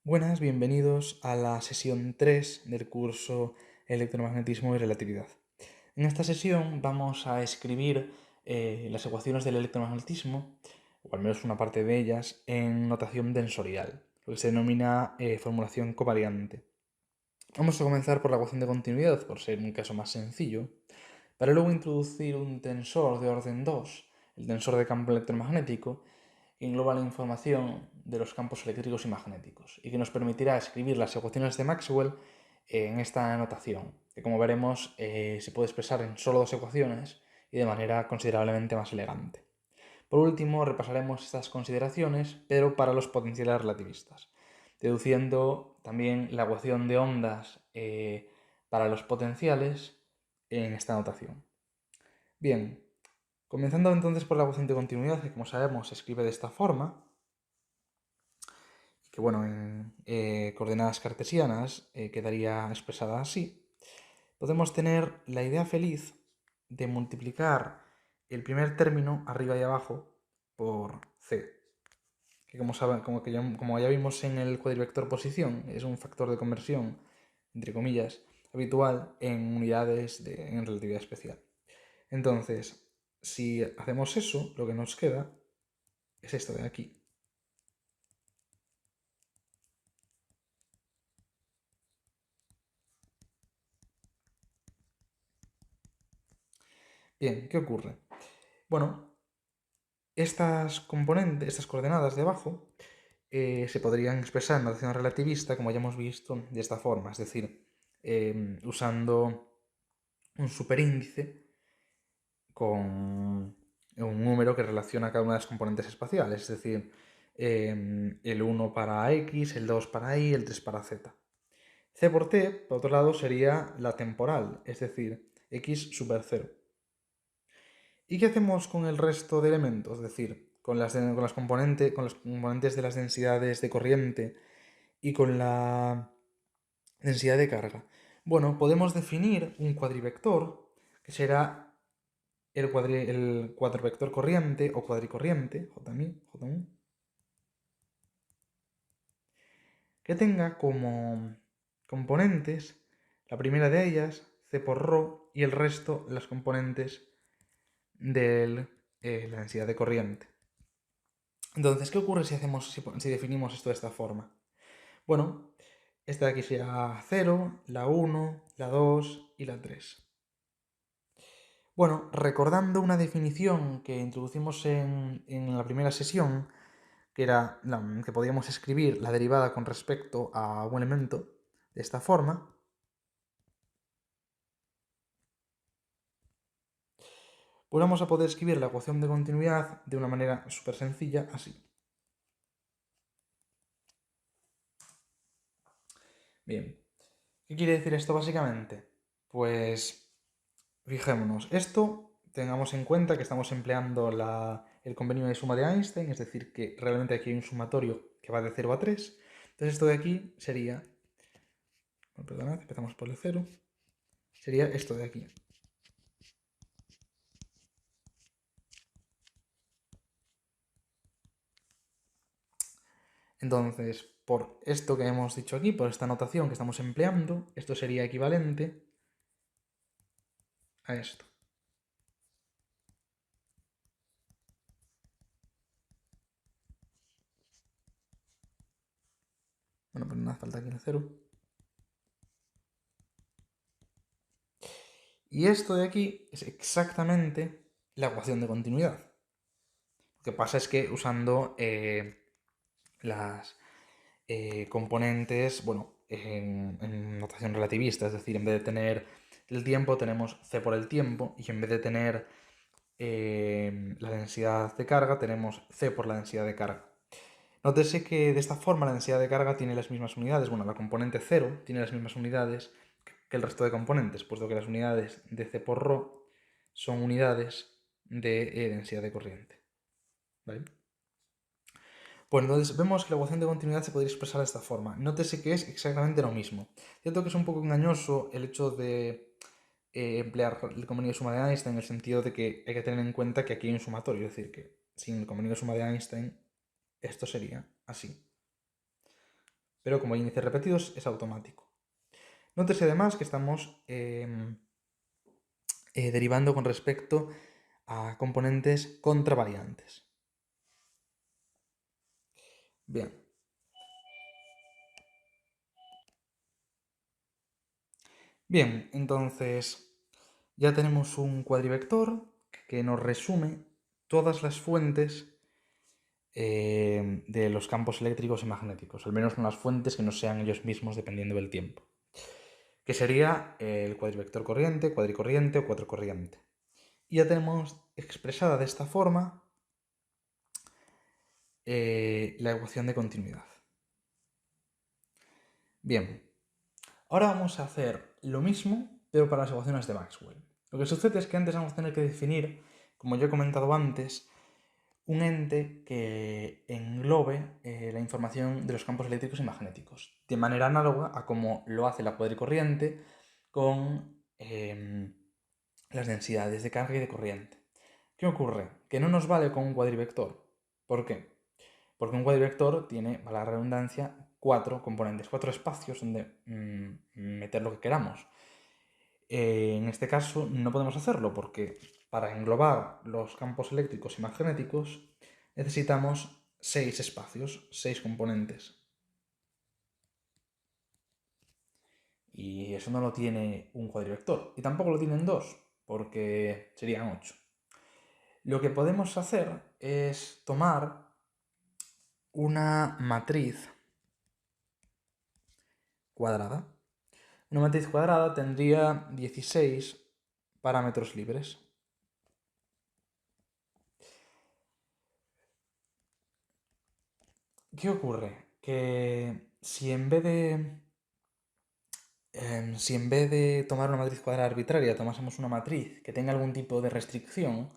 Buenas, bienvenidos a la sesión 3 del curso Electromagnetismo y Relatividad. En esta sesión vamos a escribir las ecuaciones del electromagnetismo, o al menos una parte de ellas, en notación tensorial, lo que se denomina formulación covariante. Vamos a comenzar por la ecuación de continuidad, por ser un caso más sencillo, para luego introducir un tensor de orden 2, el tensor de campo electromagnético, que engloba la información de los campos eléctricos y magnéticos y que nos permitirá escribir las ecuaciones de Maxwell en esta notación, que como veremos se puede expresar en solo dos ecuaciones y de manera considerablemente más elegante. Por último, repasaremos estas consideraciones, pero para los potenciales relativistas, deduciendo también la ecuación de ondas para los potenciales en esta notación. Bien, comenzando entonces por la ecuación de continuidad, que como sabemos se escribe de esta forma, que bueno, en coordenadas cartesianas quedaría expresada así, podemos tener la idea feliz de multiplicar el primer término arriba y abajo por c, que como ya vimos en el cuadrivector posición, es un factor de conversión, entre comillas, habitual en unidades en relatividad especial. Entonces, si hacemos eso, lo que nos queda es esto de aquí. Bien, ¿qué ocurre? Bueno, estas componentes, estas coordenadas de abajo, se podrían expresar en notación relativista, como ya hemos visto, de esta forma, es decir, usando un superíndice con un número que relaciona cada una de las componentes espaciales, es decir, el 1 para x, el 2 para y, el 3 para z. C por t, por otro lado, sería la temporal, es decir, x super 0. ¿Y qué hacemos con el resto de elementos? Es decir, con los componentes de las densidades de corriente y con la densidad de carga. Bueno, podemos definir un cuadrivector que será el cuadrivector corriente o cuadricorriente, J1, que tenga como componentes la primera de ellas, C por ρ, y el resto las componentes de la densidad de corriente. Entonces, ¿qué ocurre si definimos esto de esta forma? Bueno, esta de aquí será 0, la 1, la 2 y la 3. Bueno, recordando una definición que introducimos en la primera sesión, que era que podíamos escribir la derivada con respecto a un elemento de esta forma, pues vamos a poder escribir la ecuación de continuidad de una manera súper sencilla, así. Bien, ¿qué quiere decir esto básicamente? Pues fijémonos, esto tengamos en cuenta que estamos empleando el convenio de suma de Einstein, es decir, que realmente aquí hay un sumatorio que va de 0 a 3. Entonces esto de aquí sería, perdonad, empezamos por el 0, sería esto de aquí. Entonces, por esto que hemos dicho aquí, por esta notación que estamos empleando, esto sería equivalente a esto. Bueno, pues nada, falta aquí el 0. Y esto de aquí es exactamente la ecuación de continuidad. Lo que pasa es que usando las componentes, bueno, en notación relativista, es decir, en vez de tener el tiempo tenemos c por el tiempo y en vez de tener la densidad de carga tenemos c por la densidad de carga. Nótese que de esta forma la densidad de carga tiene las mismas unidades, bueno, la componente 0 tiene las mismas unidades que el resto de componentes, puesto que las unidades de c por ρ son unidades de densidad de corriente. ¿Vale? Pues entonces vemos que la ecuación de continuidad se podría expresar de esta forma. Nótese que es exactamente lo mismo. Cierto que es un poco engañoso el hecho de emplear el convenio de suma de Einstein en el sentido de que hay que tener en cuenta que aquí hay un sumatorio, es decir, que sin el convenio de suma de Einstein esto sería así. pero como hay índices repetidos es automático. Nótese además que estamos derivando con respecto a componentes contravariantes. Bien. Bien, entonces ya tenemos un cuadrivector que nos resume todas las fuentes de los campos eléctricos y magnéticos, al menos unas fuentes que no sean ellos mismos dependiendo del tiempo, que sería el cuadrivector corriente, cuadricorriente o cuatrocorriente. Y ya tenemos expresada de esta forma la ecuación de continuidad. Bien, ahora vamos a hacer lo mismo, pero para las ecuaciones de Maxwell. Lo que sucede es que antes vamos a tener que definir, como yo he comentado antes, un ente que englobe la información de los campos eléctricos y magnéticos, de manera análoga a como lo hace la cuadricorriente con las densidades de carga y de corriente. ¿Qué ocurre? Que no nos vale con un cuadrivector. ¿Por qué? Porque un cuadrivector tiene, a la redundancia, 4 componentes, 4 espacios donde meter lo que queramos. En este caso no podemos hacerlo porque para englobar los campos eléctricos y magnéticos necesitamos 6 espacios, 6 componentes. Y eso no lo tiene un cuadrivector. Y tampoco lo tienen 2, porque serían 8. Lo que podemos hacer es tomar una matriz cuadrada. Una matriz cuadrada tendría 16 parámetros libres. ¿Qué ocurre? Que si en vez de tomar una matriz cuadrada arbitraria tomásemos una matriz que tenga algún tipo de restricción,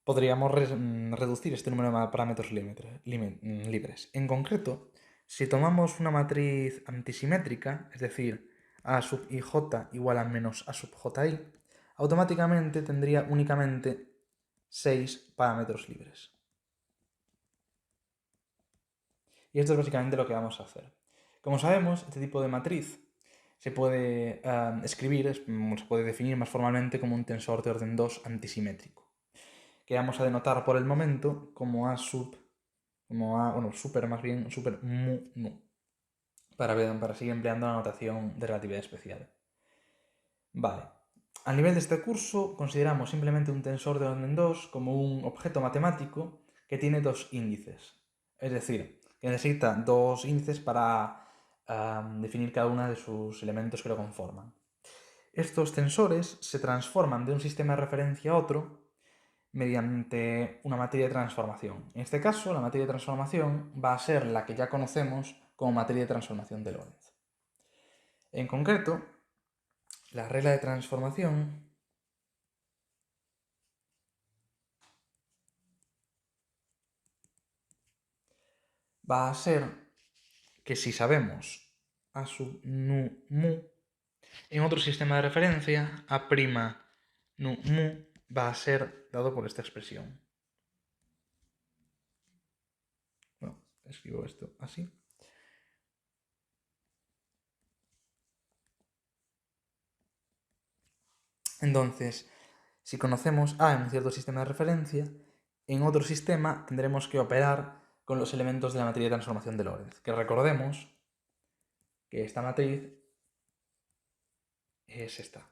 podríamos reducir este número de parámetros libres. En concreto, si tomamos una matriz antisimétrica, es decir, A sub ij igual a menos A sub ji, automáticamente tendría únicamente 6 parámetros libres. Y esto es básicamente lo que vamos a hacer. Como sabemos, este tipo de matriz se puede escribir, se puede definir más formalmente como un tensor de orden 2 antisimétrico, que vamos a denotar por el momento como A sub, super más bien, super mu nu, para seguir empleando la notación de relatividad especial. Vale. A nivel de este curso, consideramos simplemente un tensor de orden 2 como un objeto matemático que tiene 2 índices. Es decir, que necesita 2 índices para definir cada uno de sus elementos que lo conforman. Estos tensores se transforman de un sistema de referencia a otro mediante una materia de transformación. En este caso, la materia de transformación va a ser la que ya conocemos como materia de transformación de Lorentz. En concreto, la regla de transformación va a ser que si sabemos A sub nu mu, en otro sistema de referencia, A' nu mu va a ser dado por esta expresión. Bueno, escribo esto así. Entonces, si conocemos A en un cierto sistema de referencia, en otro sistema tendremos que operar con los elementos de la matriz de transformación de Lorentz. Que recordemos que esta matriz es esta.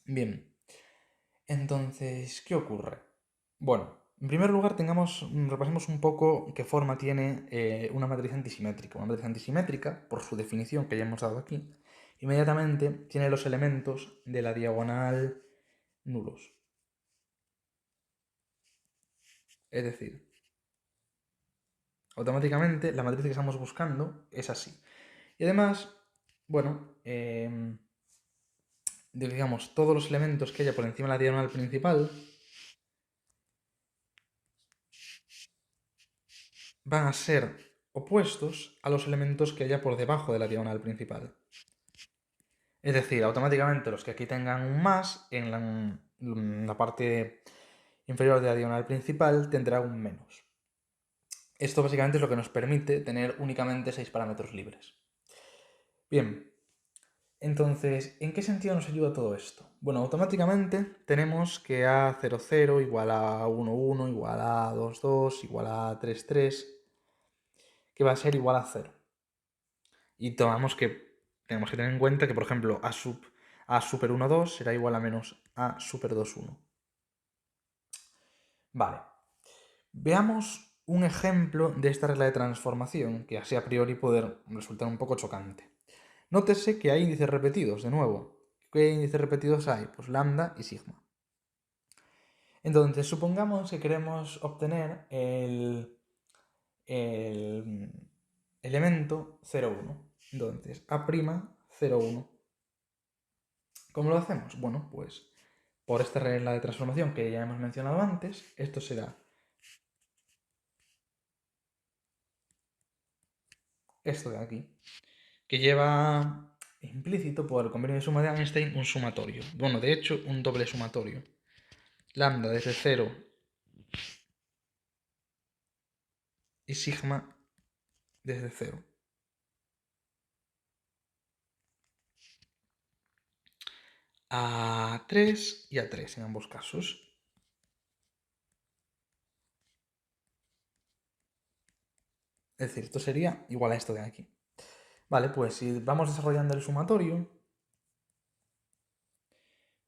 Bien, entonces, ¿qué ocurre? Bueno, en primer lugar, repasemos un poco qué forma tiene una matriz antisimétrica. Una matriz antisimétrica, por su definición que ya hemos dado aquí, inmediatamente tiene los elementos de la diagonal nulos. Es decir, automáticamente la matriz que estamos buscando es así. Y además, bueno, digamos, todos los elementos que haya por encima de la diagonal principal van a ser opuestos a los elementos que haya por debajo de la diagonal principal. Es decir, automáticamente los que aquí tengan un más, en la parte inferior de la diagonal principal tendrá un menos. Esto básicamente es lo que nos permite tener únicamente 6 parámetros libres. Bien, entonces, ¿en qué sentido nos ayuda todo esto? Bueno, automáticamente tenemos que A00 igual a 11 igual a 22 igual a 33, que va a ser igual a 0. Y tenemos que tener en cuenta que, por ejemplo, A super 1, 2 será igual a menos A super 2, 1. Vale. Veamos un ejemplo de esta regla de transformación, que así a priori puede resultar un poco chocante. Nótese que hay índices repetidos, de nuevo. ¿Qué índices repetidos hay? Pues lambda y sigma. Entonces, supongamos que queremos obtener el elemento 0,1. Entonces, A', 0,1. ¿Cómo lo hacemos? Bueno, pues por esta regla de transformación que ya hemos mencionado antes, esto será esto de aquí, que lleva implícito por el convenio de suma de Einstein un sumatorio. Bueno, de hecho, un doble sumatorio. Lambda desde 0 y sigma desde 0. A 3 y a 3 en ambos casos. Es decir, esto sería igual a esto de aquí. Vale, pues si vamos desarrollando el sumatorio,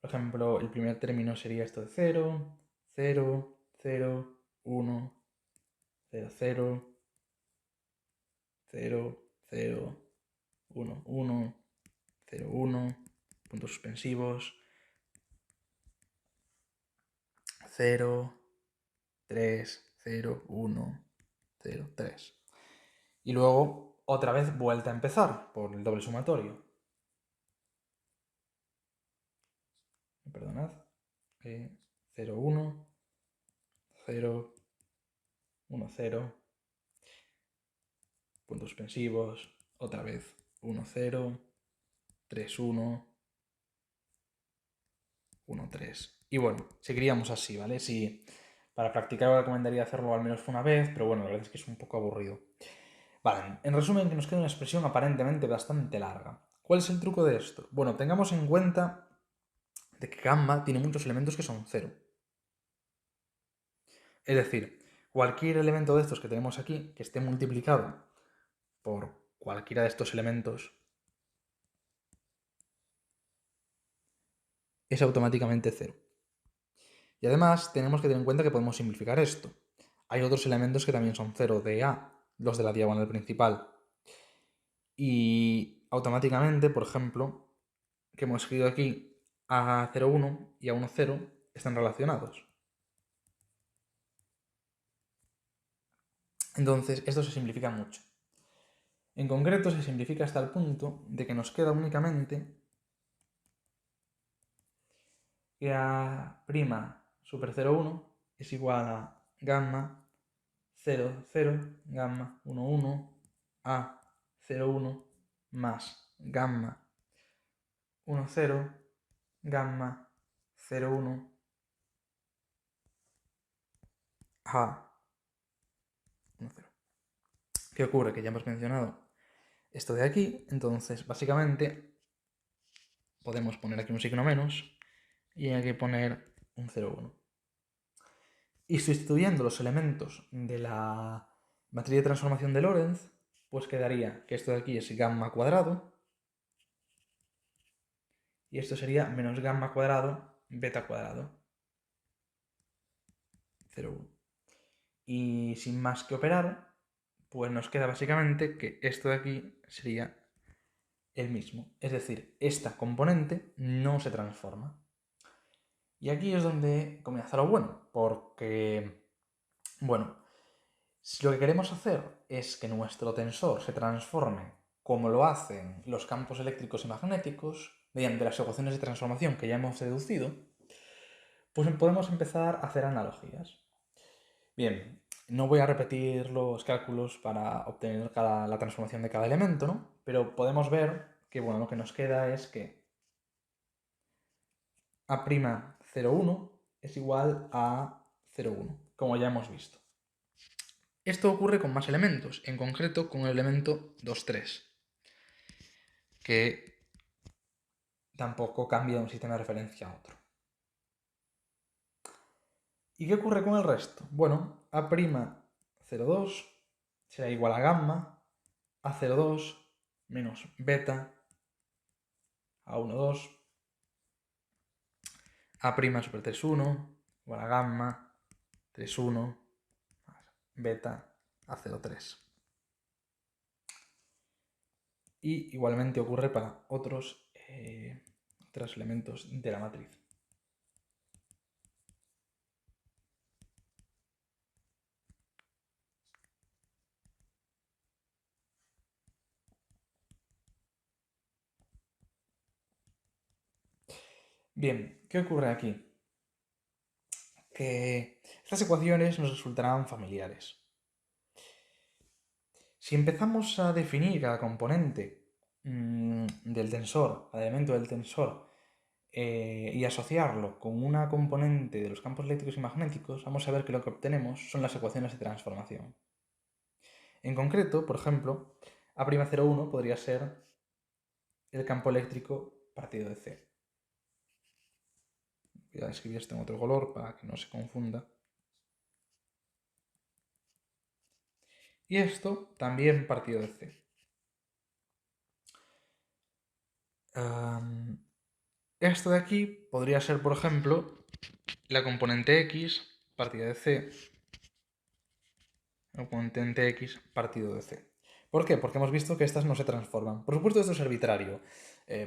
por ejemplo, el primer término sería esto de 0, 0, 0, 1, 0, 0, 0, 0, 1, 1, 0, 1, puntos suspensivos, 0, 3, 0, 1, 0, 3. Y luego, otra vez, vuelta a empezar por el doble sumatorio. Perdonad. 0, 1, 0, 1, 0, puntos suspensivos, otra vez 1, 0, 3, 1, 1, 3. Y bueno, seguiríamos así, ¿vale? Si para practicar os recomendaría hacerlo al menos una vez, pero bueno, la verdad es que es un poco aburrido. Vale, en resumen, que nos queda una expresión aparentemente bastante larga. ¿Cuál es el truco de esto? Bueno, tengamos en cuenta de que gamma tiene muchos elementos que son 0. Es decir, cualquier elemento de estos que tenemos aquí, que esté multiplicado por cualquiera de estos elementos, es automáticamente 0. Y además tenemos que tener en cuenta que podemos simplificar esto. Hay otros elementos que también son 0 de A, los de la diagonal principal. Y automáticamente, por ejemplo, que hemos escrito aquí A01 y A10 están relacionados. Entonces, esto se simplifica mucho. En concreto, se simplifica hasta el punto de que nos queda únicamente que A' super 0,1 es igual a gamma 0, 0, gamma 1, 1, A 0, 1 más gamma 1, 0, gamma 0, 1, A 1, 0. ¿Qué ocurre? Que ya hemos mencionado esto de aquí, entonces básicamente podemos poner aquí un signo menos y hay que poner un 0, 1. Y sustituyendo los elementos de la matriz de transformación de Lorentz, pues quedaría que esto de aquí es gamma cuadrado y esto sería menos gamma cuadrado beta cuadrado 0, 1. Y sin más que operar, pues nos queda básicamente que esto de aquí sería el mismo. Es decir, esta componente no se transforma. Y aquí es donde comienza lo bueno, porque, bueno, si lo que queremos hacer es que nuestro tensor se transforme como lo hacen los campos eléctricos y magnéticos, mediante las ecuaciones de transformación que ya hemos deducido, pues podemos empezar a hacer analogías. Bien, No voy a repetir los cálculos para obtener la transformación de cada elemento, ¿no? Pero podemos ver que, bueno, lo que nos queda es que A'01 es igual a 0,1, como ya hemos visto. Esto ocurre con más elementos, en concreto con el elemento 2, 3, que tampoco cambia de un sistema de referencia a otro. ¿Y qué ocurre con el resto? Bueno, A'02 será igual a gamma A02 menos beta A12 A' super 31 igual a gamma 31 más beta A03. Y igualmente ocurre para otros elementos de la matriz. Bien, ¿qué ocurre aquí? Que estas ecuaciones nos resultarán familiares. Si empezamos a definir cada componente del tensor, cada elemento del tensor, y asociarlo con una componente de los campos eléctricos y magnéticos, vamos a ver que lo que obtenemos son las ecuaciones de transformación. En concreto, por ejemplo, A'01 podría ser el campo eléctrico partido de C. Voy a escribir esto en otro color para que no se confunda. Y esto también partido de C. Esto de aquí podría ser, por ejemplo, la componente X partida de C, la componente X partido de C. ¿Por qué? Porque hemos visto que estas no se transforman. Por supuesto, esto es arbitrario.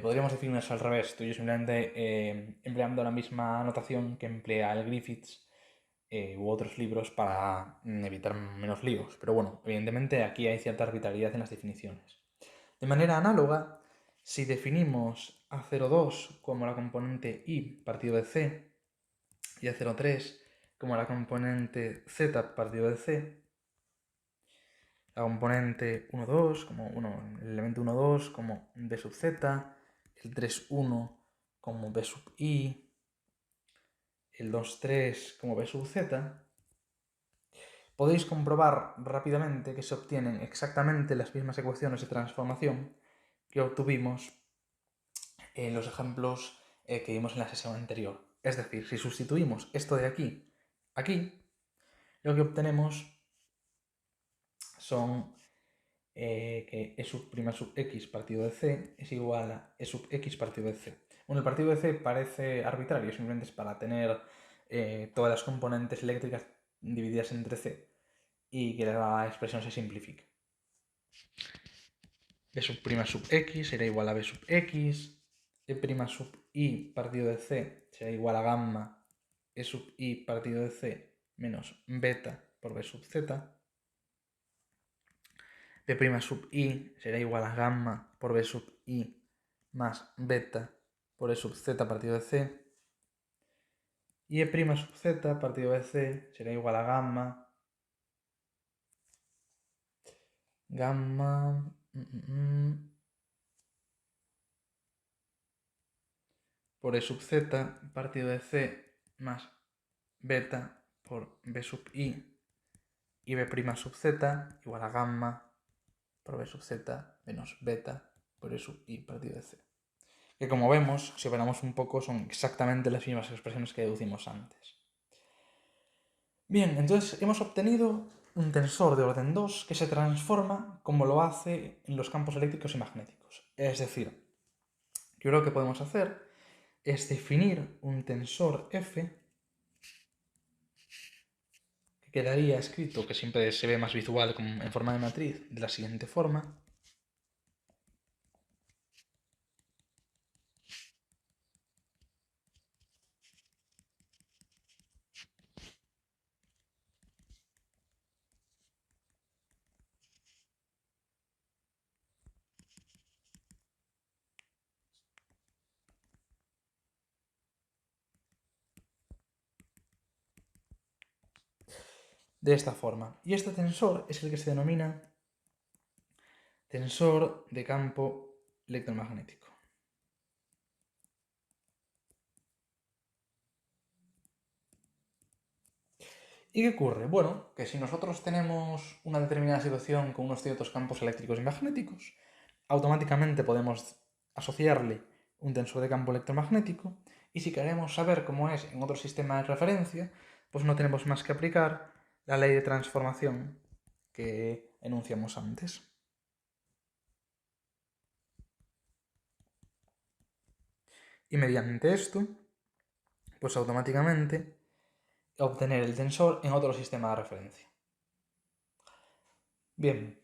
Podríamos definirlas al revés. Estoy simplemente empleando la misma notación que emplea el Griffiths u otros libros para evitar menos líos. Pero bueno, evidentemente aquí hay cierta arbitrariedad en las definiciones. De manera análoga, si definimos A02 como la componente Y partido de C y A03 como la componente Z partido de C, la componente 1,2 como el elemento 1,2 como B sub Z, el 3,1 como B sub I, el 2,3 como B sub Z, podéis comprobar rápidamente que se obtienen exactamente las mismas ecuaciones de transformación que obtuvimos en los ejemplos que vimos en la sesión anterior. Es decir, si sustituimos esto de aquí, lo que obtenemos son que E sub prima sub x partido de C es igual a E sub x partido de C. Bueno, el partido de C parece arbitrario, simplemente es para tener todas las componentes eléctricas divididas entre C y que la expresión se simplifique. B sub prima sub x será igual a B sub x, E prima sub I partido de C será igual a gamma E sub I partido de C menos beta por B sub Z. B' sub I será igual a gamma por B sub I más beta por E sub Z partido de C. Y E' sub Z partido de C será igual a gamma por E sub Z partido de C más beta por B sub I y B' sub Z igual a gamma por B sub Z menos beta por E sub I partido de C. Que como vemos, si operamos un poco, son exactamente las mismas expresiones que deducimos antes. Bien, entonces hemos obtenido un tensor de orden 2 que se transforma como lo hace en los campos eléctricos y magnéticos. Es decir, que lo que podemos hacer es definir un tensor F que quedaría escrito, que siempre se ve más visual en forma de matriz, de la siguiente forma. de esta forma. Y este tensor es el que se denomina tensor de campo electromagnético. ¿Y qué ocurre? Bueno, que si nosotros tenemos una determinada situación con unos ciertos campos eléctricos y magnéticos, automáticamente podemos asociarle un tensor de campo electromagnético, y si queremos saber cómo es en otro sistema de referencia, pues no tenemos más que aplicar la ley de transformación que enunciamos antes. Y mediante esto, pues automáticamente obtener el tensor en otro sistema de referencia. Bien,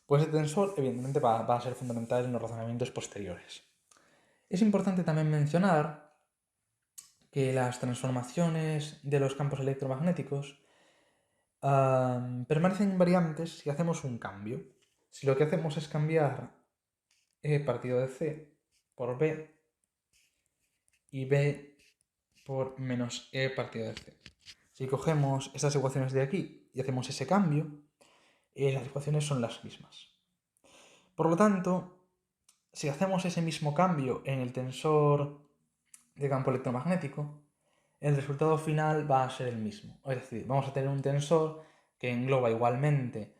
pues el tensor evidentemente va a ser fundamental en los razonamientos posteriores. Es importante también mencionar que las transformaciones de los campos electromagnéticos permanecen invariantes si hacemos un cambio. Si lo que hacemos es cambiar E partido de C por B y B por menos E partido de C. Si cogemos estas ecuaciones de aquí y hacemos ese cambio, las ecuaciones son las mismas. Por lo tanto, si hacemos ese mismo cambio en el tensor de campo electromagnético, el resultado final va a ser el mismo. Es decir, vamos a tener un tensor que engloba igualmente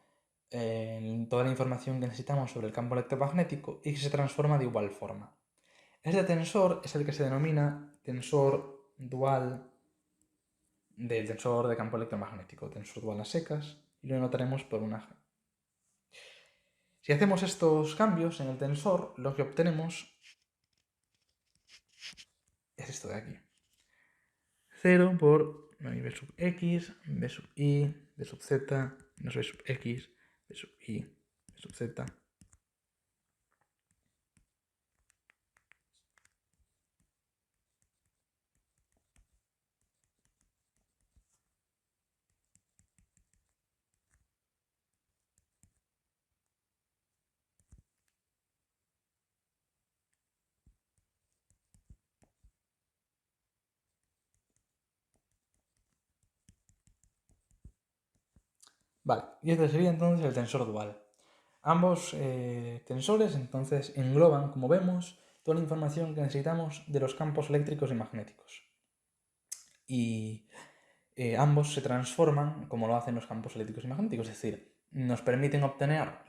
toda la información que necesitamos sobre el campo electromagnético y que se transforma de igual forma. Este tensor es el que se denomina tensor dual del tensor de campo electromagnético, tensor dual a secas, y lo anotaremos por una G. Si hacemos estos cambios en el tensor, lo que obtenemos es esto de aquí. 0 por b sub x, b sub y, b sub z, menos b sub x, b sub y, b sub z. Vale, y este sería entonces el tensor dual. Ambos tensores entonces engloban, como vemos, toda la información que necesitamos de los campos eléctricos y magnéticos. Y ambos se transforman como lo hacen los campos eléctricos y magnéticos, es decir, nos permiten obtener,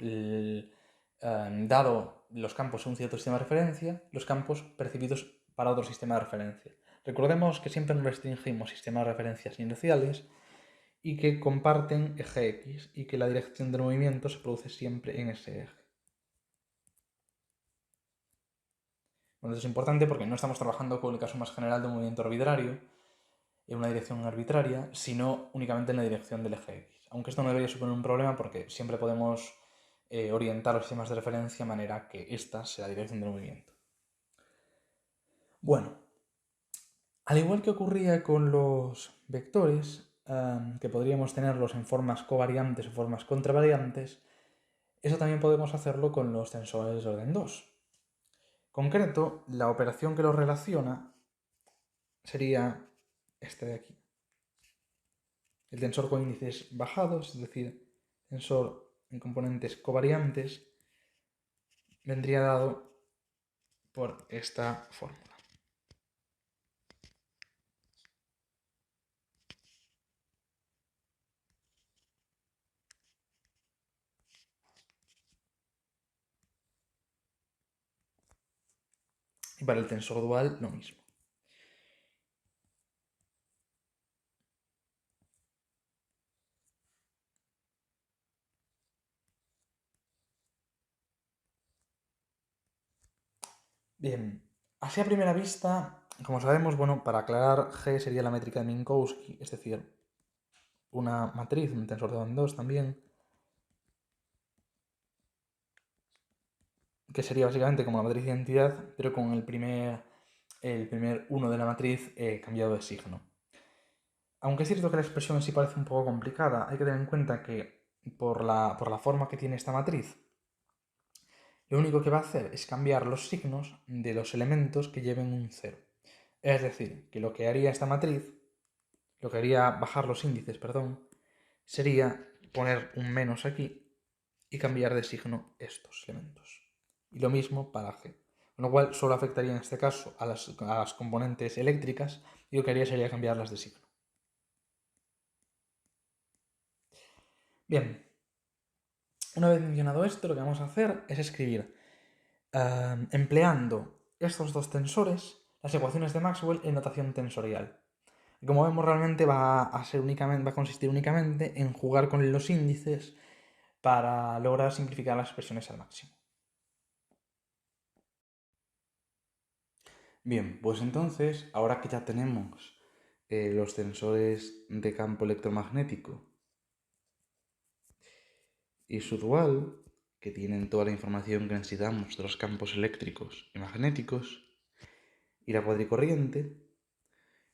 dado los campos en un cierto sistema de referencia, los campos percibidos para otro sistema de referencia. Recordemos que siempre nos restringimos sistemas de referencias inerciales y que comparten eje X y que la dirección del movimiento se produce siempre en ese eje. Bueno, esto es importante porque no estamos trabajando con el caso más general de un movimiento arbitrario, en una dirección arbitraria, sino únicamente en la dirección del eje X. Aunque esto no debería suponer un problema porque siempre podemos orientar los sistemas de referencia de manera que esta sea la dirección del movimiento. Bueno, al igual que ocurría con los vectores, que podríamos tenerlos en formas covariantes o formas contravariantes, eso también podemos hacerlo con los tensores de orden 2. Concreto, la operación que los relaciona sería este de aquí. El tensor con índices bajados, es decir, tensor en componentes covariantes, vendría dado por esta fórmula. Y para el tensor dual lo mismo. Bien, así a primera vista, como sabemos, bueno, para aclarar, G sería la métrica de Minkowski, es decir, una matriz, un tensor de orden 2 también, que sería básicamente como la matriz de identidad, pero con el primer 1 de la matriz cambiado de signo. Aunque es cierto que la expresión en sí parece un poco complicada, hay que tener en cuenta que por la forma que tiene esta matriz, lo único que va a hacer es cambiar los signos de los elementos que lleven un 0. Es decir, que lo que haría esta matriz, lo que haría bajar los índices, perdón, sería poner un menos aquí y cambiar de signo estos elementos. Y lo mismo para G. Con lo cual solo afectaría en este caso a las componentes eléctricas y lo que haría sería cambiarlas de signo. Bien, una vez mencionado esto, lo que vamos a hacer es escribir, empleando estos dos tensores, las ecuaciones de Maxwell en notación tensorial. Y como vemos, realmente va a consistir únicamente en jugar con los índices para lograr simplificar las expresiones al máximo. Bien, pues entonces, ahora que ya tenemos los tensores de campo electromagnético y su dual, que tienen toda la información que necesitamos de los campos eléctricos y magnéticos, y la cuadricorriente,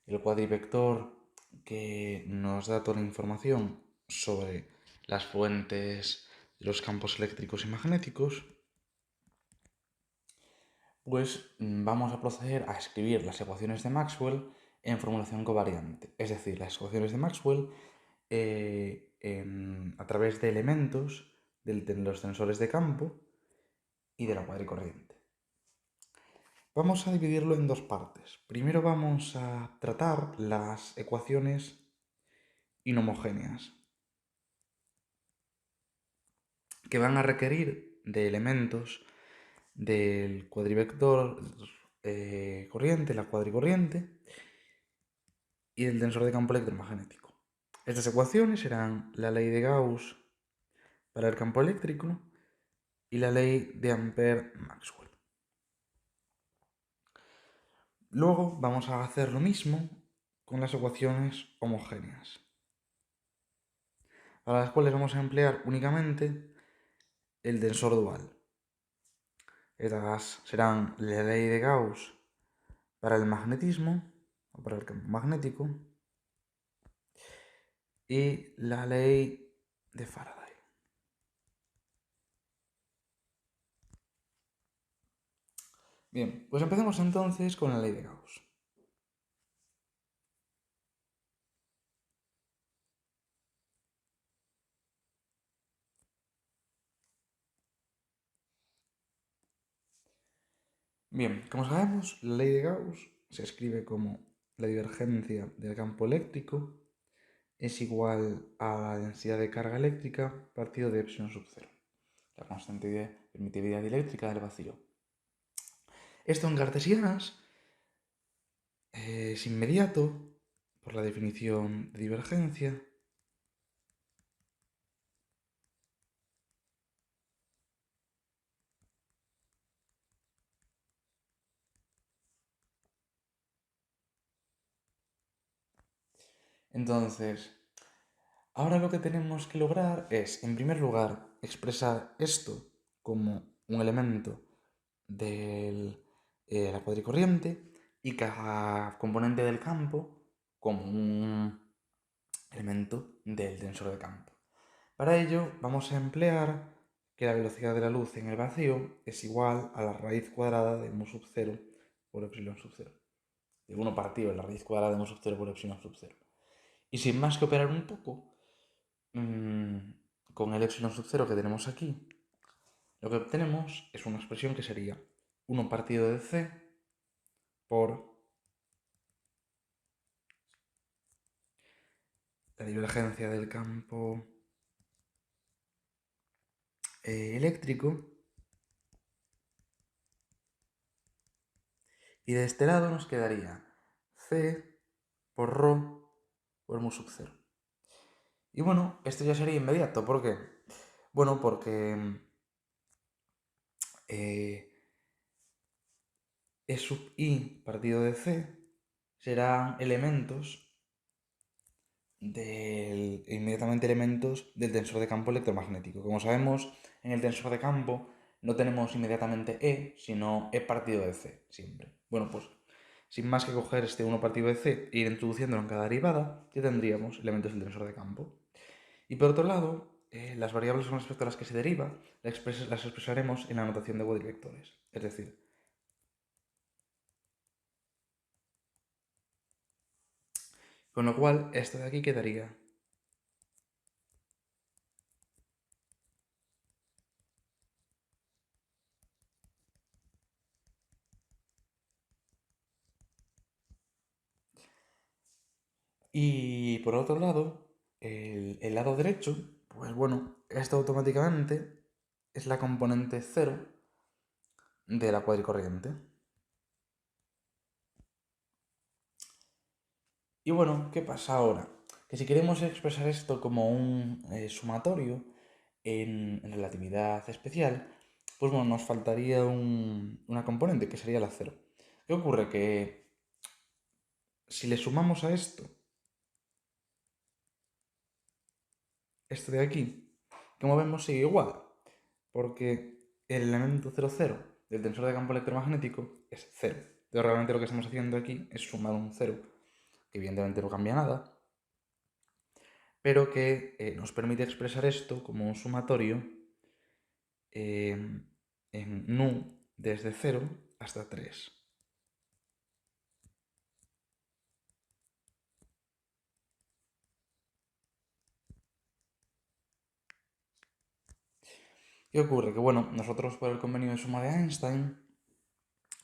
el cuadrivector que nos da toda la información sobre las fuentes de los campos eléctricos y magnéticos, pues vamos a proceder a escribir las ecuaciones de Maxwell en formulación covariante, es decir, las ecuaciones de Maxwell a través de elementos de los tensores de campo y de la cuadricorriente. Vamos a dividirlo en dos partes. Primero vamos a tratar las ecuaciones inhomogéneas, que van a requerir de elementos del cuadrivector corriente, la cuadricorriente, y del tensor de campo electromagnético. Estas ecuaciones serán la ley de Gauss para el campo eléctrico y la ley de Ampère-Maxwell. Luego vamos a hacer lo mismo con las ecuaciones homogéneas, para las cuales vamos a emplear únicamente el tensor dual. Estas serán la ley de Gauss para el magnetismo, o para el campo magnético, y la ley de Faraday. Bien, pues empecemos entonces con la ley de Gauss. Bien, como sabemos, la ley de Gauss se escribe como la divergencia del campo eléctrico es igual a la densidad de carga eléctrica partido de epsilon sub 0, la constante de permitividad eléctrica del vacío. Esto en cartesianas es inmediato por la definición de divergencia. Entonces, ahora lo que tenemos que lograr es, en primer lugar, expresar esto como un elemento de la cuadricorriente y cada componente del campo como un elemento del tensor de campo. Para ello vamos a emplear que la velocidad de la luz en el vacío es igual a la raíz cuadrada de mu sub 0 por epsilon sub 0. De 1 partido de la raíz cuadrada de mu sub 0 por epsilon sub 0. Y sin más que operar un poco, con el epsilon sub 0 que tenemos aquí, lo que obtenemos es una expresión que sería 1 partido de c por la divergencia del campo eléctrico. Y de este lado nos quedaría c por ρ por mu sub 0. Y bueno, esto ya sería inmediato. ¿Por qué? Bueno, porque E sub i partido de c serán inmediatamente elementos del tensor de campo electromagnético. Como sabemos, en el tensor de campo no tenemos inmediatamente E, sino E partido de C, siempre. Bueno, pues sin más que coger este 1 partido de C e ir introduciéndolo en cada derivada, ya tendríamos elementos del tensor de campo. Y por otro lado, las variables con respecto a las que se deriva las expresaremos en la notación de cuadrivectores. Es decir, con lo cual esto de aquí quedaría Y por otro lado, el lado derecho, pues bueno, esto automáticamente es la componente 0 de la cuadricorriente. Y bueno, ¿qué pasa ahora? Que si queremos expresar esto como un sumatorio en relatividad especial, pues bueno, nos faltaría una componente que sería la 0. ¿Qué ocurre? Que si le sumamos a esto de aquí, como vemos sigue igual, porque el elemento 0, 0 del tensor de campo electromagnético es 0. Entonces realmente lo que estamos haciendo aquí es sumar un 0, que evidentemente no cambia nada, pero que nos permite expresar esto como un sumatorio en nu desde 0 hasta 3. ¿Qué ocurre? Que bueno, nosotros por el convenio de suma de Einstein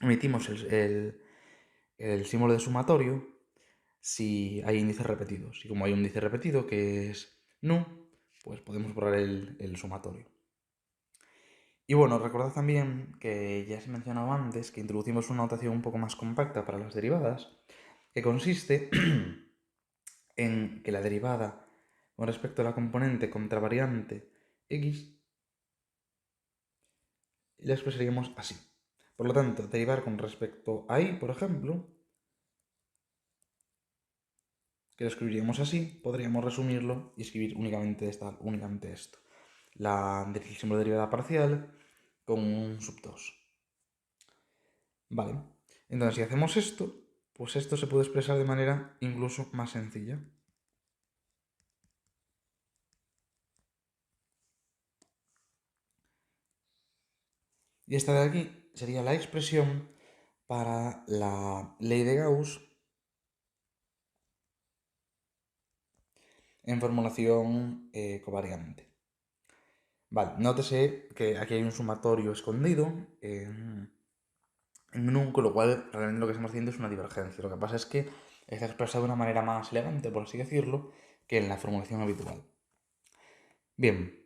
emitimos el símbolo de sumatorio si hay índices repetidos. Y como hay un índice repetido que es nu, pues podemos borrar el sumatorio. Y bueno, recordad también que ya os he mencionado antes que introducimos una notación un poco más compacta para las derivadas, que consiste en que la derivada con respecto a la componente contravariante x la expresaríamos así. Por lo tanto, derivar con respecto a y, por ejemplo, que lo escribiríamos así, podríamos resumirlo y escribir únicamente esto. El símbolo de derivada parcial con un sub 2. Vale. Entonces, si hacemos esto, pues esto se puede expresar de manera incluso más sencilla. Y esta de aquí sería la expresión para la ley de Gauss en formulación covariante. Vale, nótese que aquí hay un sumatorio escondido en nu, con lo cual realmente lo que estamos haciendo es una divergencia. Lo que pasa es que está expresado de una manera más elegante, por así decirlo, que en la formulación habitual. Bien,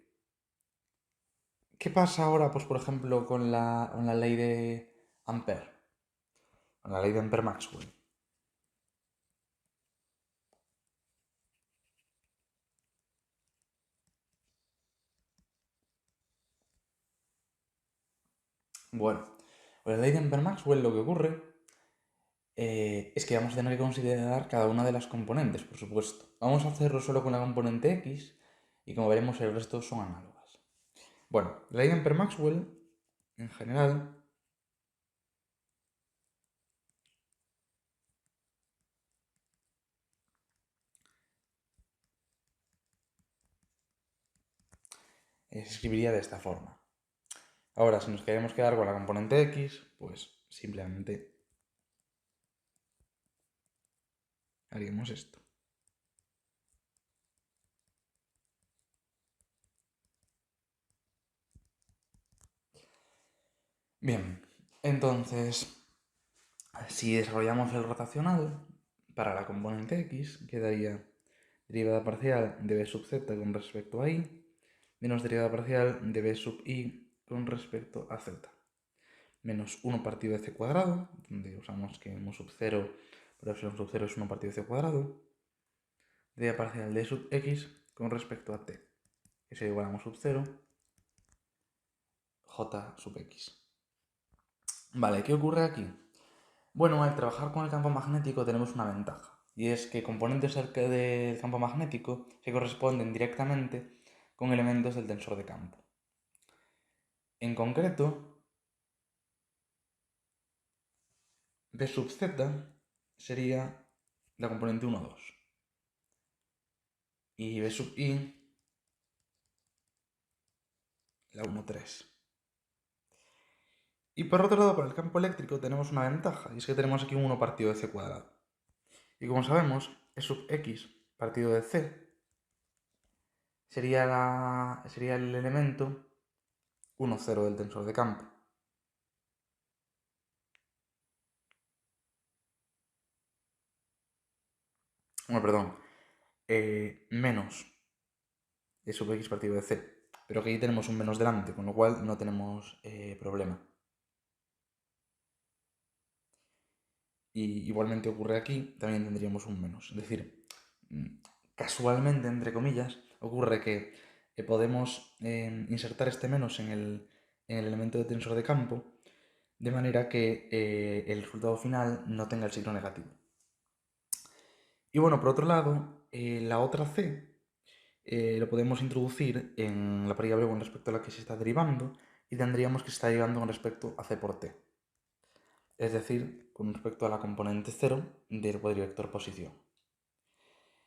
¿qué pasa ahora, pues por ejemplo, con la ley de Ampère? Con la ley de Ampère-Maxwell. Bueno, con la ley de Ampère-Maxwell lo que ocurre es que vamos a tener que considerar cada una de las componentes, por supuesto. Vamos a hacerlo solo con la componente x y como veremos el resto son análogas. Bueno, la ley de Ampère-Maxwell, en general, se escribiría de esta forma. Ahora, si nos queremos quedar con la componente x, pues simplemente haríamos esto. Bien, entonces, si desarrollamos el rotacional para la componente x, quedaría derivada parcial de b sub z con respecto a y menos derivada parcial de b sub y con respecto a z. Menos 1 partido de c cuadrado, donde usamos que mu sub 0 por epsilon sub 0 es 1 partido de c cuadrado. Derivada parcial de sub x con respecto a t, que sería igual a mu sub 0 j sub x. Vale, ¿qué ocurre aquí? Bueno, al trabajar con el campo magnético tenemos una ventaja, y es que componentes del campo magnético se corresponden directamente con elementos del tensor de campo. En concreto, B sub z sería la componente 1, 2 y B sub i la 1, 3. Y por otro lado, para el campo eléctrico tenemos una ventaja, y es que tenemos aquí un 1 partido de c cuadrado. Y como sabemos, E sub x partido de c sería el elemento 1, 0 del tensor de campo. Bueno, perdón, menos de sub x partido de c. Pero que aquí tenemos un menos delante, con lo cual no tenemos problema. Y igualmente ocurre aquí, también tendríamos un menos. Es decir, casualmente, entre comillas, ocurre que podemos insertar este menos en el elemento de tensor de campo, de manera que el resultado final no tenga el signo negativo. Y bueno, por otro lado, la otra c lo podemos introducir en la variable con respecto a la que se está derivando y tendríamos que se está derivando con respecto a c por t. Es decir, con respecto a la componente 0 del cuadrivector posición.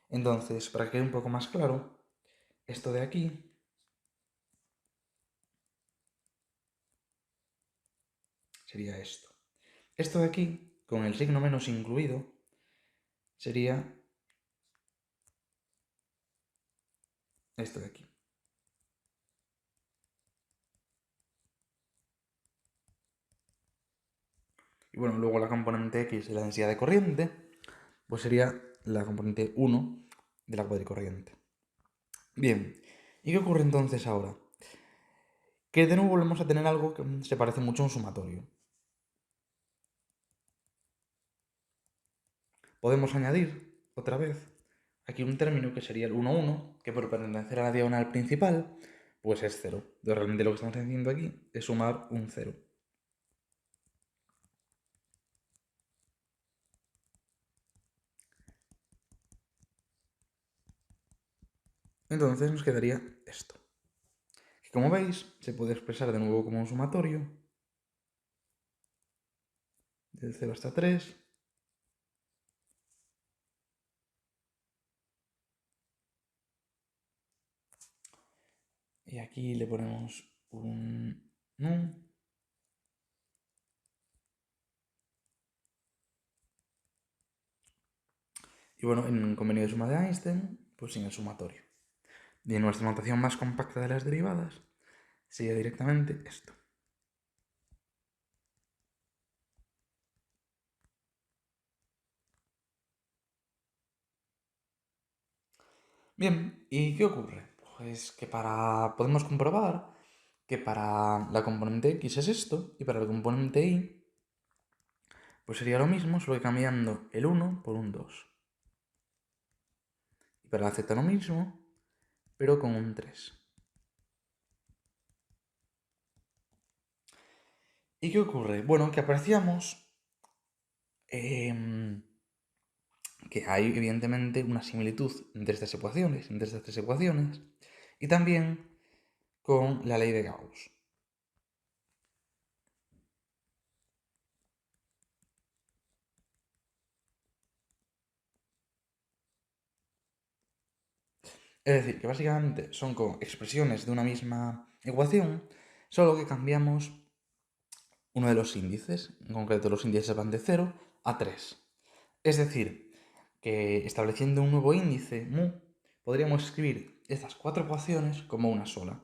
Entonces, para que quede un poco más claro, esto de aquí sería esto. Esto de aquí, con el signo menos incluido, sería esto de aquí. Y bueno, luego la componente x de la densidad de corriente, pues sería la componente 1 de la cuadricorriente. Bien, ¿y qué ocurre entonces ahora? Que de nuevo volvemos a tener algo que se parece mucho a un sumatorio. Podemos añadir, otra vez, aquí un término que sería el 1, 1, que por pertenecer a la diagonal principal, pues es 0. Entonces realmente lo que estamos haciendo aquí es sumar un 0. Entonces nos quedaría esto. Que como veis, se puede expresar de nuevo como un sumatorio del 0 hasta 3. Y aquí le ponemos un num. Y bueno, en convenio de suma de Einstein, pues sin el sumatorio. De nuestra notación más compacta de las derivadas, sería directamente esto. Bien, ¿y qué ocurre? Pues que podemos comprobar que para la componente x es esto, y para la componente y, pues sería lo mismo, solo que cambiando el 1 por un 2. Y para la z lo mismo, pero con un 3. ¿Y qué ocurre? Bueno, que apreciamos que hay evidentemente una similitud entre estas tres ecuaciones, y también con la ley de Gauss. Es decir, que básicamente son como expresiones de una misma ecuación, solo que cambiamos uno de los índices, en concreto los índices van de 0 a 3. Es decir, que estableciendo un nuevo índice, mu, podríamos escribir estas cuatro ecuaciones como una sola.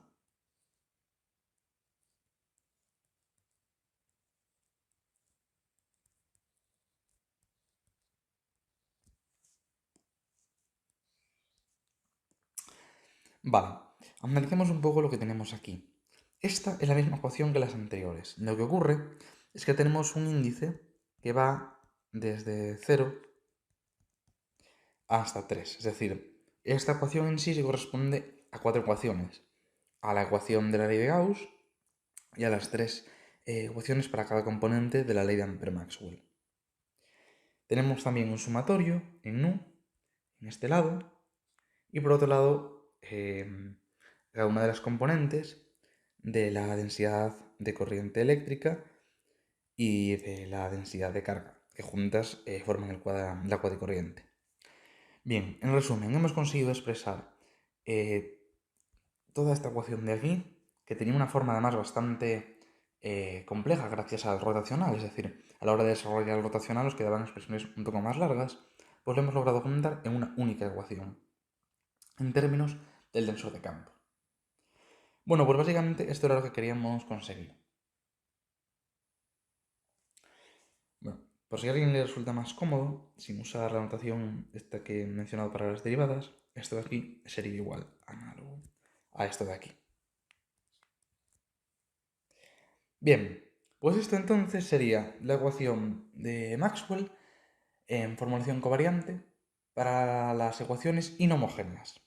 Vale, analicemos un poco lo que tenemos aquí. Esta es la misma ecuación que las anteriores. Lo que ocurre es que tenemos un índice que va desde 0 hasta 3. Es decir, esta ecuación en sí se corresponde a cuatro ecuaciones. A la ecuación de la ley de Gauss y a las tres ecuaciones para cada componente de la ley de Ampère-Maxwell. Tenemos también un sumatorio en nu, en este lado, y por otro lado, cada una de las componentes de la densidad de corriente eléctrica y de la densidad de carga, que juntas forman la cuadricorriente. Bien, en resumen, hemos conseguido expresar toda esta ecuación de aquí, que tenía una forma además bastante compleja gracias al rotacional, es decir, a la hora de desarrollar el rotacional nos quedaban expresiones un poco más largas, pues lo hemos logrado juntar en una única ecuación, en términos del tensor de campo. Bueno, pues básicamente esto era lo que queríamos conseguir. Bueno, por si a alguien le resulta más cómodo, sin usar la notación esta que he mencionado para las derivadas, esto de aquí sería igual análogo a esto de aquí. Bien, pues esto entonces sería la ecuación de Maxwell en formulación covariante para las ecuaciones inhomogéneas.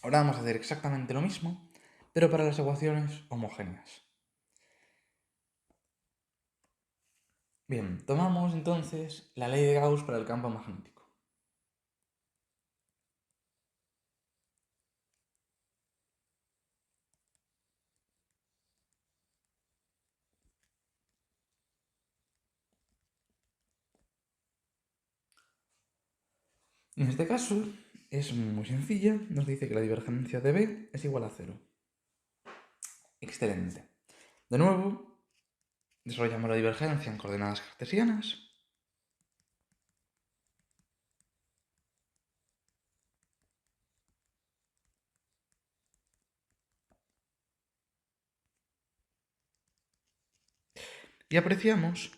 Ahora vamos a hacer exactamente lo mismo, pero para las ecuaciones homogéneas. Bien, tomamos entonces la ley de Gauss para el campo magnético. En este caso es muy sencilla, nos dice que la divergencia de B es igual a 0. Excelente. De nuevo, desarrollamos la divergencia en coordenadas cartesianas. Y apreciamos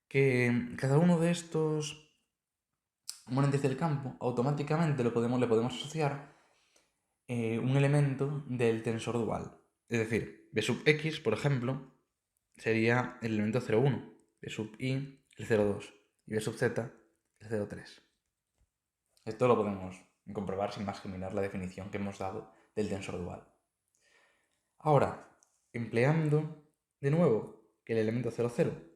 que cada uno de estos componentes del campo automáticamente le podemos asociar un elemento del tensor dual. Es decir, B sub x, por ejemplo, sería el elemento 0,1, B sub y el 0,2 y B sub z el 0,3. Esto lo podemos comprobar sin más que mirar la definición que hemos dado del tensor dual. Ahora, empleando de nuevo que el elemento 0,0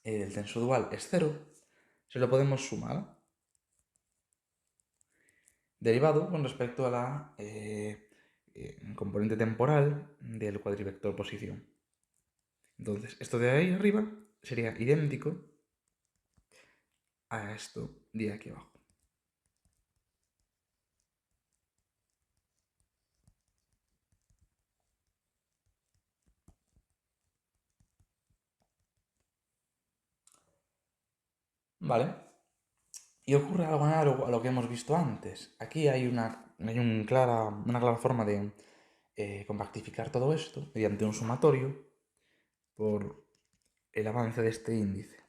del tensor dual es 0, se lo podemos sumar derivado con respecto a la componente temporal del cuadrivector posición. Entonces, esto de ahí arriba sería idéntico a esto de aquí abajo. ¿Vale? Y ocurre algo análogo a lo que hemos visto antes. Aquí hay una clara forma de compactificar todo esto mediante un sumatorio por el avance de este índice.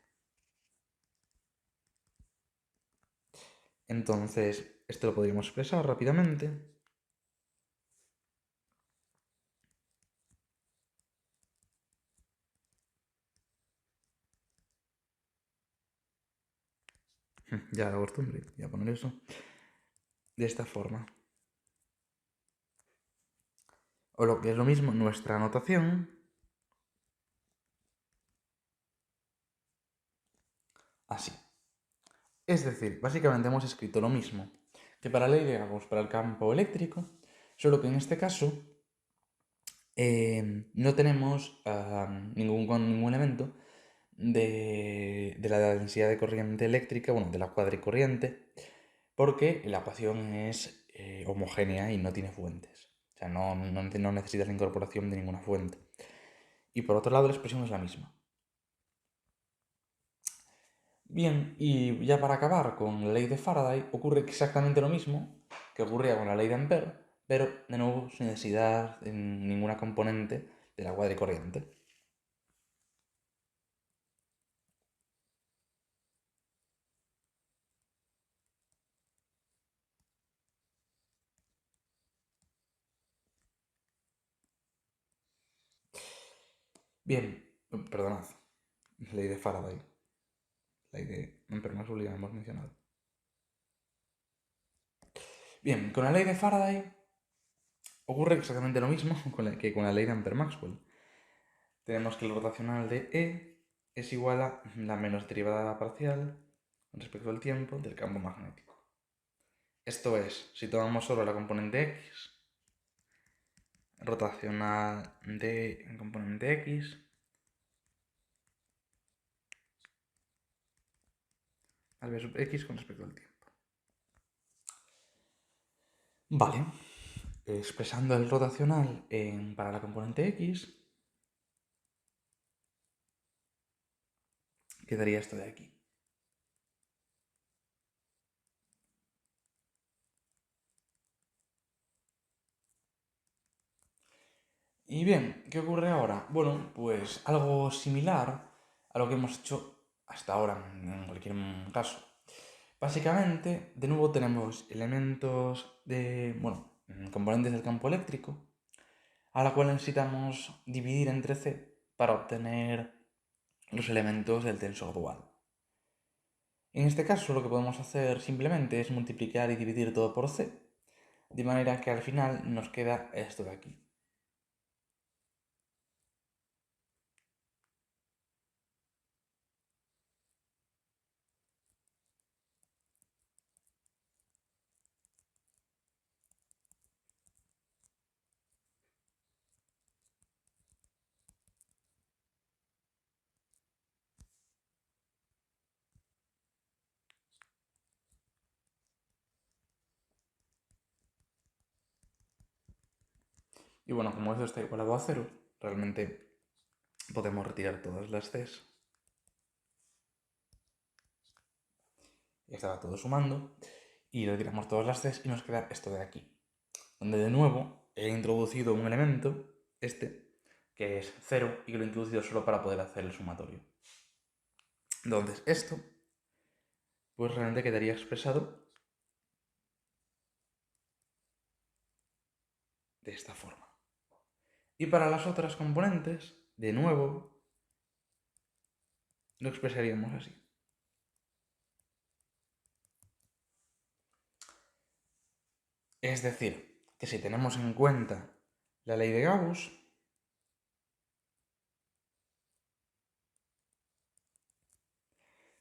Entonces, esto lo podríamos expresar rápidamente. Ya la costumbre, voy a poner eso de esta forma. O lo que es lo mismo, nuestra anotación así. Es decir, básicamente hemos escrito lo mismo que para la ley de Gauss para el campo eléctrico, solo que en este caso no tenemos ningún elemento de la densidad de corriente eléctrica, bueno, de la cuadricorriente, porque la ecuación es homogénea y no tiene fuentes. O sea, no necesitas la incorporación de ninguna fuente. Y por otro lado, la expresión es la misma. Bien, y ya para acabar con la ley de Faraday, ocurre exactamente lo mismo que ocurría con la ley de Ampère, pero de nuevo sin necesidad de ninguna componente de la cuadricorriente. Bien, perdonad, ley de Faraday. Ley de Ampère-Maxwell ya hemos mencionado. Bien, con la ley de Faraday ocurre exactamente lo mismo que con la ley de Ampère-Maxwell. Tenemos que el rotacional de E es igual a la menos derivada parcial con respecto al tiempo del campo magnético. Esto es, si tomamos solo la componente X, rotacional de componente X al B sub X con respecto al tiempo. Vale, expresando el rotacional para la componente X, quedaría esto de aquí. Y bien, ¿qué ocurre ahora? Bueno, pues algo similar a lo que hemos hecho hasta ahora en cualquier caso. Básicamente, de nuevo tenemos componentes del campo eléctrico, a la cual necesitamos dividir entre C para obtener los elementos del tensor dual. En este caso, lo que podemos hacer simplemente es multiplicar y dividir todo por C, de manera que al final nos queda esto de aquí. Y bueno, como esto está igualado a 0, realmente podemos retirar todas las Cs. Estaba todo sumando y retiramos todas las Cs y nos queda esto de aquí, donde de nuevo he introducido un elemento, este, que es 0 y que lo he introducido solo para poder hacer el sumatorio. Entonces esto, pues realmente quedaría expresado de esta forma. Y para las otras componentes, de nuevo, lo expresaríamos así. Es decir, que si tenemos en cuenta la ley de Gauss,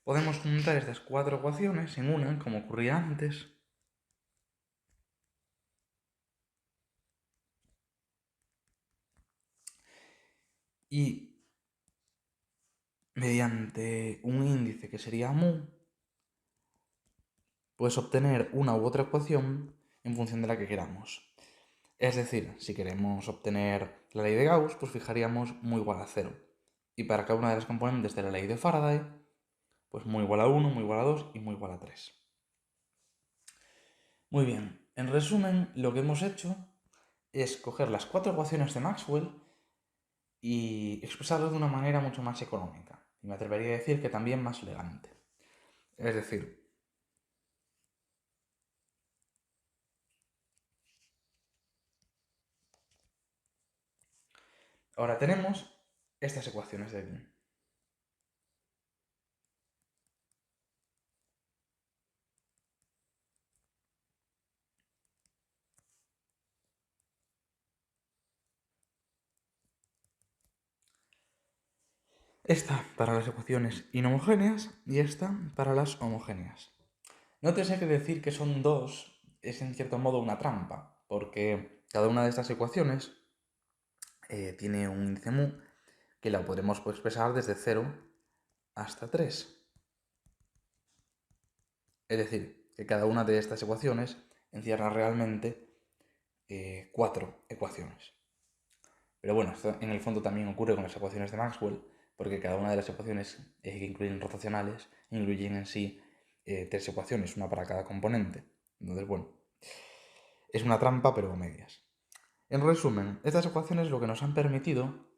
podemos juntar estas cuatro ecuaciones en una, como ocurría antes, y mediante un índice que sería mu, puedes obtener una u otra ecuación en función de la que queramos. Es decir, si queremos obtener la ley de Gauss, pues fijaríamos mu igual a 0. Y para cada una de las componentes de la ley de Faraday, pues mu igual a 1, mu igual a 2 y mu igual a 3. Muy bien, en resumen, lo que hemos hecho es coger las cuatro ecuaciones de Maxwell y expresarlo de una manera mucho más económica. Y me atrevería a decir que también más elegante. Es decir, ahora tenemos estas ecuaciones de aquí. Esta para las ecuaciones inhomogéneas y esta para las homogéneas. Nótese que decir que son dos es en cierto modo una trampa, porque cada una de estas ecuaciones tiene un índice mu que la podremos expresar desde 0 hasta 3. Es decir, que cada una de estas ecuaciones encierra realmente 4 ecuaciones. Pero bueno, esto en el fondo también ocurre con las ecuaciones de Maxwell, porque cada una de las ecuaciones que incluyen rotacionales incluyen en sí 3 ecuaciones, una para cada componente. Entonces, bueno, es una trampa, pero a medias. En resumen, estas ecuaciones lo que nos han permitido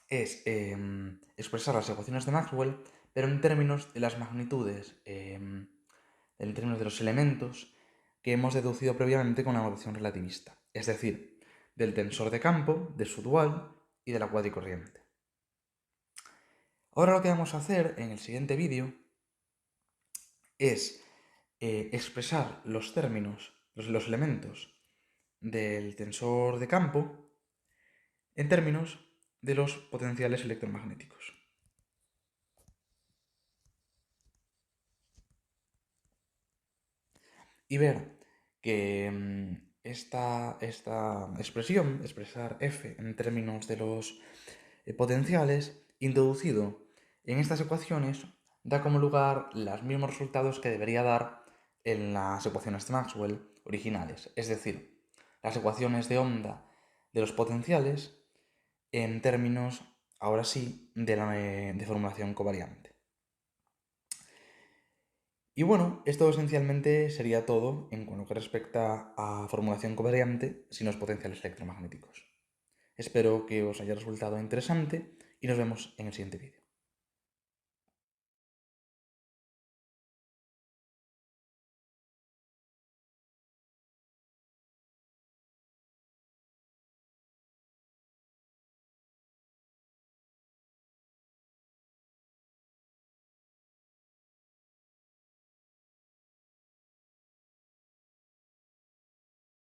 es expresar las ecuaciones de Maxwell, pero en términos de las magnitudes, en términos de los elementos que hemos deducido previamente con la notación relativista. Es decir, del tensor de campo, de su dual y de la cuadricorriente. Ahora lo que vamos a hacer en el siguiente vídeo es expresar los términos, los elementos del tensor de campo en términos de los potenciales electromagnéticos. Y ver que esta expresión, expresar f en términos de los potenciales, introducido en estas ecuaciones, da como lugar los mismos resultados que debería dar en las ecuaciones de Maxwell originales, es decir, las ecuaciones de onda de los potenciales en términos, ahora sí, de formulación covariante. Y bueno, esto esencialmente sería todo en lo que respecta a formulación covariante sin los potenciales electromagnéticos. Espero que os haya resultado interesante y nos vemos en el siguiente vídeo.